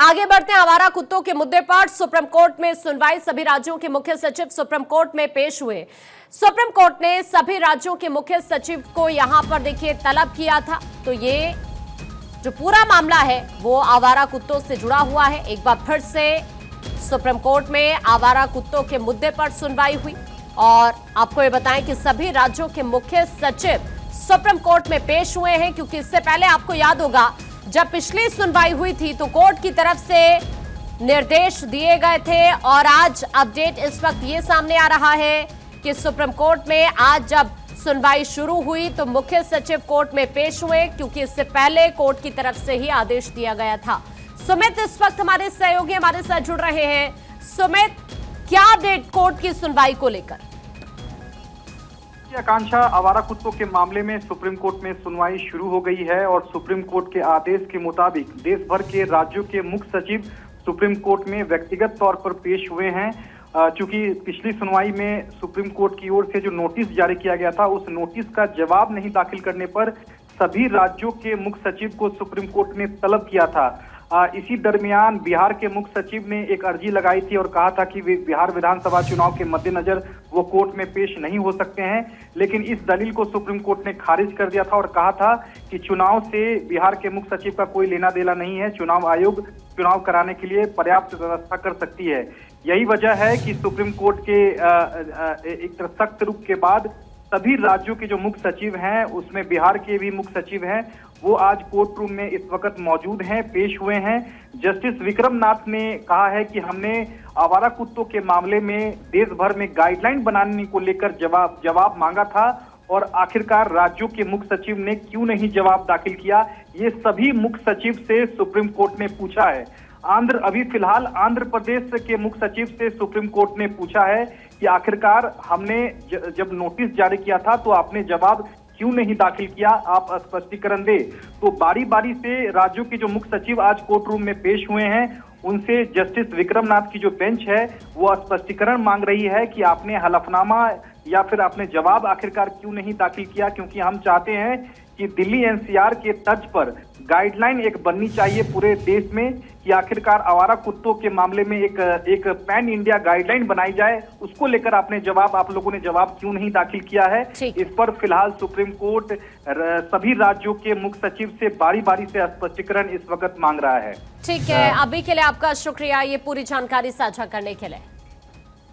आगे बढ़ते हैं। आवारा कुत्तों के मुद्दे पर सुप्रीम कोर्ट में सुनवाई। सभी राज्यों के मुख्य सचिव सुप्रीम कोर्ट में पेश हुए। सुप्रीम कोर्ट ने सभी राज्यों के मुख्य सचिव को यहां पर देखिए तलब किया था। तो ये जो पूरा मामला है वो आवारा कुत्तों से जुड़ा हुआ है। एक बार फिर से सुप्रीम कोर्ट में आवारा कुत्तों के मुद्दे पर सुनवाई हुई और आपको ये बताएं कि सभी राज्यों के मुख्य सचिव सुप्रीम कोर्ट में पेश हुए हैं, क्योंकि इससे पहले आपको याद होगा जब पिछली सुनवाई हुई थी तो कोर्ट की तरफ से निर्देश दिए गए थे और आज अपडेट इस वक्त ये सामने आ रहा है कि सुप्रीम कोर्ट में आज जब सुनवाई शुरू हुई तो मुख्य सचिव कोर्ट में पेश हुए, क्योंकि इससे पहले कोर्ट की तरफ से ही आदेश दिया गया था। सुमित इस वक्त हमारे सहयोगी हमारे साथ जुड़ रहे हैं। सुमित, क्या अपडेट कोर्ट की सुनवाई को लेकर? आकांक्षा, आवारा कुत्तों के मामले में सुप्रीम कोर्ट में सुनवाई शुरू हो गई है और सुप्रीम कोर्ट के आदेश के मुताबिक देश भर के राज्यों के मुख्य सचिव सुप्रीम कोर्ट में व्यक्तिगत तौर पर पेश हुए हैं। चूंकि पिछली सुनवाई में सुप्रीम कोर्ट की ओर से जो नोटिस जारी किया गया था उस नोटिस का जवाब नहीं दाखिल करने पर सभी राज्यों के मुख्य सचिव को सुप्रीम कोर्ट ने तलब किया था। इसी दरमियान बिहार के मुख्य सचिव ने एक अर्जी लगाई थी और कहा था कि वे बिहार विधानसभा चुनाव के मद्देनजर वो कोर्ट में पेश नहीं हो सकते हैं, लेकिन इस दलील को सुप्रीम कोर्ट ने खारिज कर दिया था और कहा था कि चुनाव से बिहार के मुख्य सचिव का कोई लेना देना नहीं है। चुनाव आयोग चुनाव कराने के लिए पर्याप्त व्यवस्था कर सकती है। यही वजह है कि सुप्रीम कोर्ट के एक तरह सख्त रुख के बाद सभी राज्यों के जो मुख्य सचिव हैं उसमें बिहार के भी मुख्य सचिव हैं वो आज कोर्ट रूम में इस वक्त मौजूद हैं, पेश हुए हैं। जस्टिस विक्रम नाथ ने कहा है कि हमने आवारा कुत्तों के मामले में देश भर में गाइडलाइन बनाने को लेकर जवाब मांगा था और आखिरकार राज्यों के मुख्य सचिव ने क्यों नहीं जवाब दाखिल किया, ये सभी मुख्य सचिव से सुप्रीम कोर्ट ने पूछा है। अभी फिलहाल आंध्र प्रदेश के मुख्य सचिव से सुप्रीम कोर्ट ने पूछा है कि आखिरकार हमने जब नोटिस जारी किया था तो आपने जवाब क्यों नहीं दाखिल किया, आप स्पष्टीकरण दे। तो बारी बारी से राज्यों के जो मुख्य सचिव आज कोर्ट रूम में पेश हुए हैं उनसे जस्टिस विक्रम नाथ की जो बेंच है वो स्पष्टीकरण मांग रही है कि आपने हलफनामा या फिर आपने जवाब आखिरकार क्यों नहीं दाखिल किया, क्योंकि हम चाहते हैं कि दिल्ली एनसीआर के तर्ज पर गाइडलाइन एक बननी चाहिए पूरे देश में कि आखिरकार आवारा कुत्तों के मामले में एक पैन इंडिया गाइडलाइन बनाई जाए। उसको लेकर आप लोगों ने जवाब क्यों नहीं दाखिल किया है, इस पर फिलहाल सुप्रीम कोर्ट सभी राज्यों के मुख्य सचिव से बारी बारी से स्पष्टीकरण इस वक्त मांग रहा है। ठीक है, अभी के लिए आपका शुक्रिया ये पूरी जानकारी साझा करने के लिए।